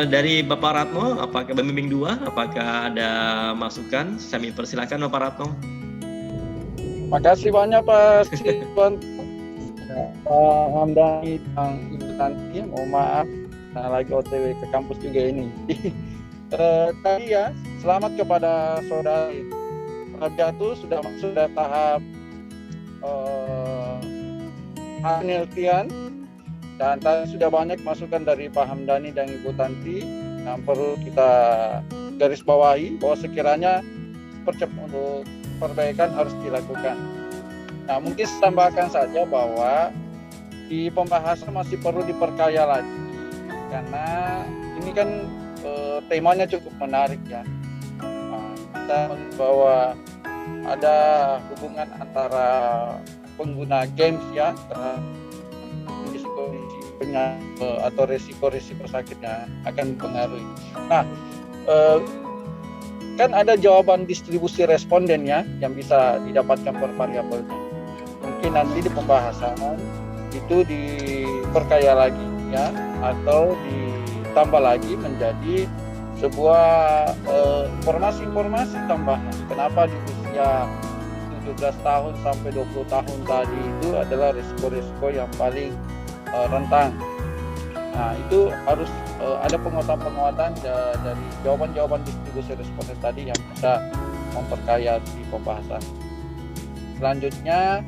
Dari Bapak Ratno, apakah pembimbing 2, apakah ada masukan? Kami persilakan Bapak Ratno. Makasih banyak Pak Siwan. Pak Hamdani dan Ibu Tanti, mohon maaf, lagi OTW ke kampus juga ini. Tadi ya, selamat kepada saudari Rabiatu sudah masuk pada tahap penelitian, dan tadi sudah banyak masukan dari Pak Hamdani dan Ibu Tanti yang perlu kita garis bawahi bahwa sekiranya untuk perbaikan harus dilakukan. Nah, mungkin saya tambahkan saja bahwa di pembahasan masih perlu diperkaya lagi, karena ini kan temanya cukup menarik ya. Kita bahwa ada hubungan antara pengguna games ya atau resiko-resiko sakitnya akan mempengaruhi. Nah, kan ada jawaban distribusi responden ya yang bisa didapatkan per variabelnya. Mungkin nanti di pembahasan itu diperkaya lagi ya, atau ditambah lagi menjadi sebuah informasi-informasi tambahan. Kenapa di usia 17 tahun sampai 20 tahun tadi itu adalah risiko-risiko yang paling rentan. Nah, itu harus ada penguatan-penguatan dari jawaban-jawaban distribusi responden tadi yang bisa memperkaya di pembahasan. Selanjutnya,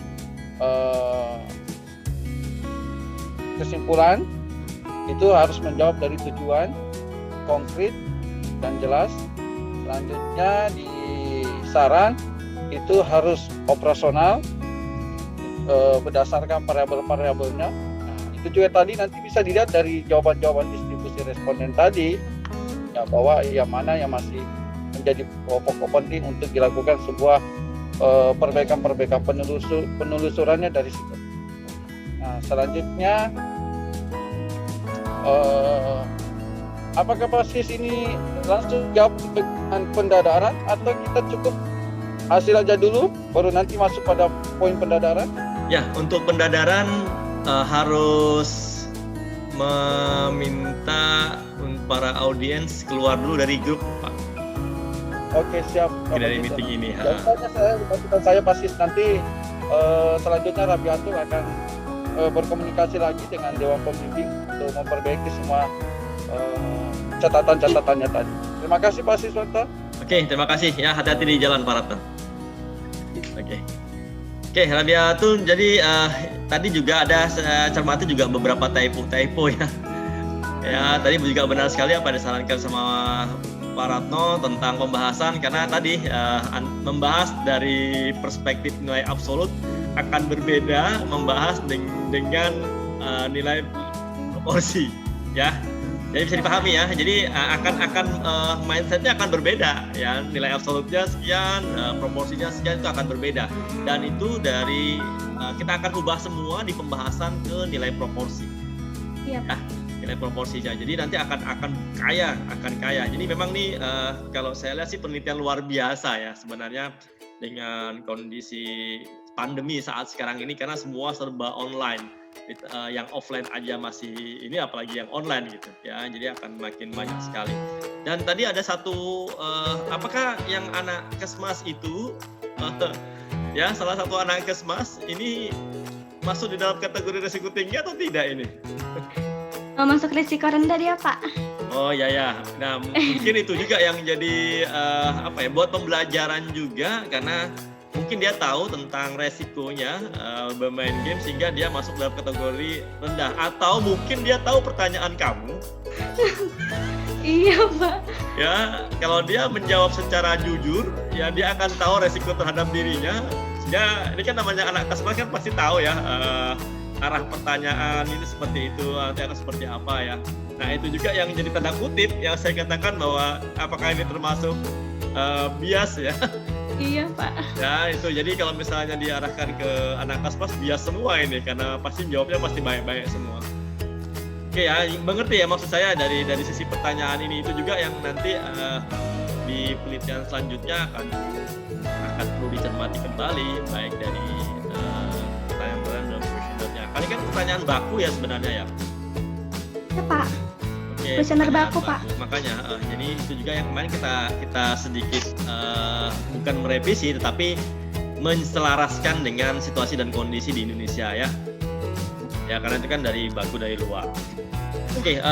kesimpulan itu harus menjawab dari tujuan konkret dan jelas. Selanjutnya di saran itu harus operasional berdasarkan variabel-variabelnya. Nah, itu juga tadi nanti bisa dilihat dari jawaban-jawaban distribusi responden tadi ya, bahwa yang mana yang masih menjadi pokok penting untuk dilakukan sebuah perbaikan-perbaikan penelusurannya dari situ. Nah, selanjutnya apakah basis ini langsung jawab dengan pendadaran atau kita cukup hasil aja dulu baru nanti masuk pada poin pendadaran? Ya, untuk pendadaran harus meminta para audiens keluar dulu dari grup, Pak. Oke, siap. Dari meeting ini. Saya pasti nanti selanjutnya Rabiatul akan berkomunikasi lagi dengan Dewan Pembimbing untuk memperbaiki semua catatan-catatannya tadi. Terima kasih Pak Siswanto. Oke, terima kasih ya, hati-hati di jalan Pak Ratno. Oke, Rabiatul, jadi tadi juga ada saya cermati juga beberapa typo ya. Ya, tadi juga benar sekali apa yang disarankan sama Pak Ratno tentang pembahasan, karena tadi membahas dari perspektif nilai absolut akan berbeda membahas dengan nilai proporsi ya. Jadi bisa dipahami ya. Jadi akan mindsetnya akan berbeda ya. Nilai absolutnya sekian, proporsinya sekian, itu akan berbeda. Dan itu dari kita akan ubah semua di pembahasan ke nilai proporsi. Iya. Ya, nilai proporsinya. Jadi nanti akan kaya. Jadi memang nih kalau saya lihat sih penelitian luar biasa ya sebenarnya dengan kondisi pandemi saat sekarang ini, karena semua serba online. Yang offline aja masih ini, apalagi yang online gitu ya, jadi akan makin banyak sekali. Dan tadi ada satu apakah yang anak kesmas itu ya, salah satu anak kesmas ini masuk di dalam kategori risiko tinggi atau tidak ini? Masuk risiko rendah dia Pak. Oh ya. Nah mungkin itu juga yang jadi buat pembelajaran juga, karena mungkin dia tahu tentang resikonya bermain game sehingga dia masuk dalam kategori rendah, atau mungkin dia tahu pertanyaan kamu. Iya Pak. Ya, kalau dia menjawab secara jujur, ya dia akan tahu resiko terhadap dirinya. Sehingga ini kan namanya anak kesmas kan pasti tahu ya arah pertanyaan ini seperti itu, nanti akan seperti apa ya. Nah itu juga yang jadi tanda kutip yang saya katakan bahwa apakah ini termasuk bias ya. Iya Pak. Ya itu, jadi kalau misalnya diarahkan ke anak kaspas bias semua ini, karena pasti jawabnya pasti baik-baik semua. Oke ya, mengerti ya maksud saya dari sisi pertanyaan ini. Itu juga yang nanti di penelitian selanjutnya akan perlu dicermati kembali, baik dari pertanyaan-pertanyaan dan kuesionernya. Kali kan pertanyaan baku ya sebenarnya ya. Ya Pak. Oke, Oke, Kuesioner pertanyaan baku, Pak. bagus. Makanya, jadi itu juga yang kemarin kita sedikit bukan merevisi, tetapi menselaraskan dengan situasi dan kondisi di Indonesia ya. Ya karena itu kan dari baku dari luar. Oke,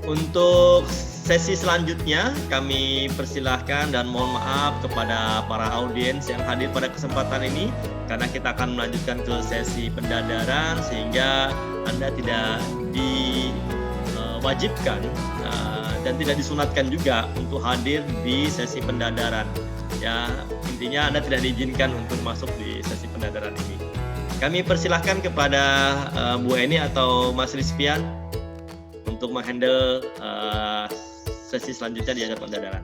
untuk sesi selanjutnya kami persilahkan dan mohon maaf kepada para audiens yang hadir pada kesempatan ini karena kita akan melanjutkan ke sesi pendadaran sehingga Anda tidak diwajibkan dan tidak disunatkan juga untuk hadir di sesi pendadaran. Ya, intinya Anda tidak diizinkan untuk masuk di sesi pendadaran ini. Kami persilahkan kepada Bu Eni atau Mas Rizfian untuk menghandle sesi selanjutnya di ajang pendadaran.